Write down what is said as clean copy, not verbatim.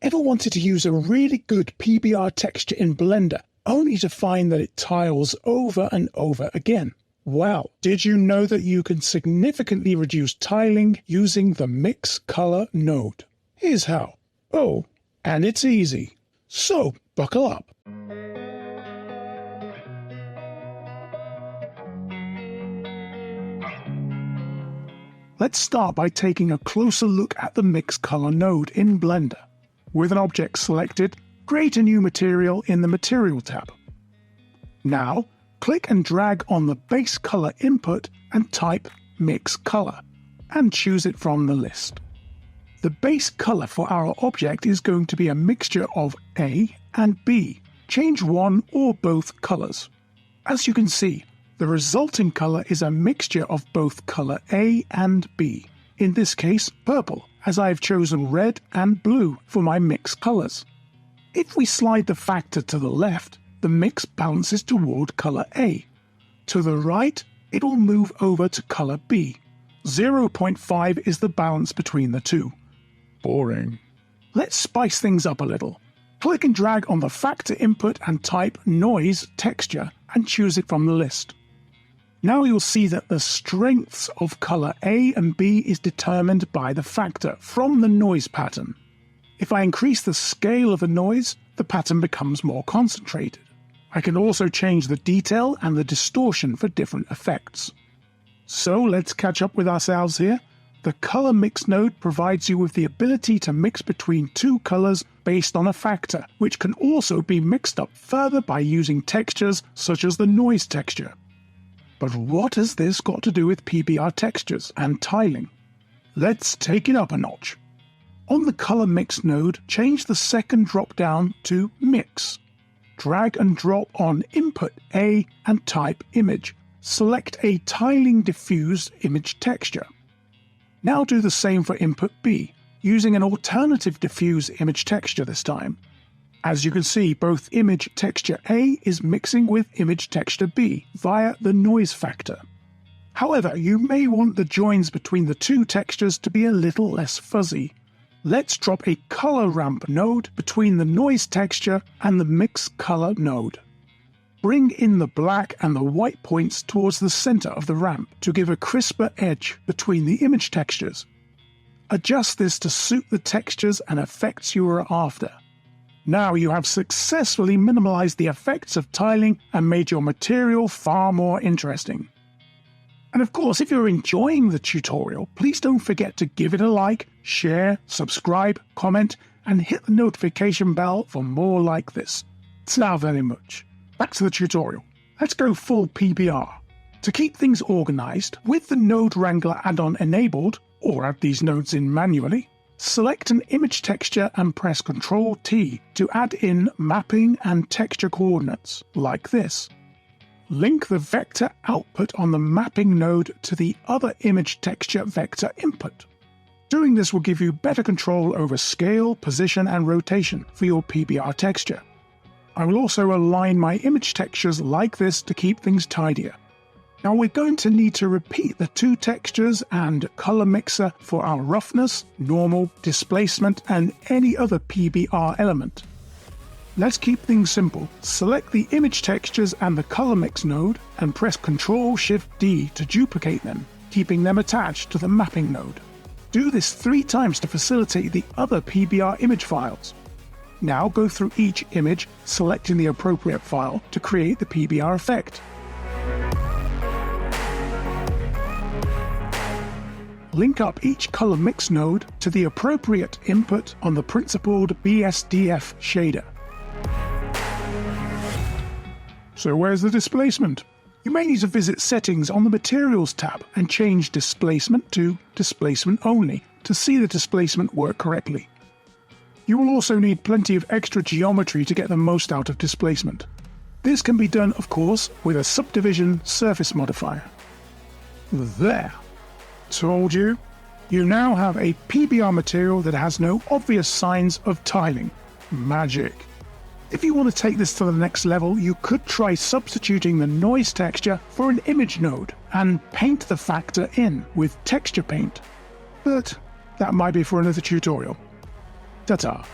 Ever wanted to use a really good PBR texture in Blender, only to find that it tiles over and over again? Well, did you know that you can significantly reduce tiling using the Mix Color node? Here's how. Oh, and it's easy. So, buckle up. Let's start by taking a closer look at the Mix Color node in Blender. With an object selected, create a new material in the Material tab. Now, click and drag on the base color input and type Mix Color, and choose it from the list. The base color for our object is going to be a mixture of A and B. Change one or both colors. As you can see, the resulting color is a mixture of both color A and B. In this case, purple, as I have chosen red and blue for my mix colors. If we slide the factor to the left, the mix bounces toward color A. To the right, it will move over to color B. 0.5 is the balance between the two. Boring. Let's spice things up a little. Click and drag on the factor input and type Noise Texture and choose it from the list. Now you'll see that the strengths of color A and B is determined by the factor from the noise pattern. If I increase the scale of the noise, the pattern becomes more concentrated. I can also change the detail and the distortion for different effects. So let's catch up with ourselves here. The Color Mix node provides you with the ability to mix between two colors based on a factor, which can also be mixed up further by using textures such as the noise texture. But what has this got to do with PBR textures and tiling? Let's take it up a notch. On the Color Mix node, change the second drop-down to Mix. Drag and drop on Input A and type Image. Select a tiling diffused image texture. Now do the same for Input B, using an alternative diffuse image texture this time. As you can see, both image texture A is mixing with image texture B via the noise factor. However, you may want the joins between the two textures to be a little less fuzzy. Let's drop a color ramp node between the noise texture and the mix color node. Bring in the black and the white points towards the center of the ramp to give a crisper edge between the image textures. Adjust this to suit the textures and effects you are after. Now you have successfully minimalized the effects of tiling and made your material far more interesting. And of course, if you're enjoying the tutorial, please don't forget to give it a like, share, subscribe, comment, and hit the notification bell for more like this. It's now very much. Back to the tutorial. Let's go full PBR. To keep things organized, with the Node Wrangler add-on enabled, or add these nodes in manually, select an image texture and press Ctrl-T to add in mapping and texture coordinates, like this. Link the vector output on the mapping node to the other image texture vector input. Doing this will give you better control over scale, position, and rotation for your PBR texture. I will also align my image textures like this to keep things tidier. Now we're going to need to repeat the two textures and color mixer for our roughness, normal, displacement, and any other PBR element. Let's keep things simple. Select the image textures and the color mix node and press Ctrl-Shift-D to duplicate them, keeping them attached to the mapping node. Do this 3 times to facilitate the other PBR image files. Now go through each image, selecting the appropriate file to create the PBR effect. Link up each color mix node to the appropriate input on the principled BSDF shader. So where's the displacement? You may need to visit Settings on the Materials tab and change Displacement to Displacement Only to see the displacement work correctly. You will also need plenty of extra geometry to get the most out of displacement. This can be done, of course, with a subdivision surface modifier. There. Told you. You now have a PBR material that has no obvious signs of tiling. Magic. If you want to take this to the next level, you could try substituting the noise texture for an image node and paint the factor in with texture paint. But that might be for another tutorial. Ta-ta.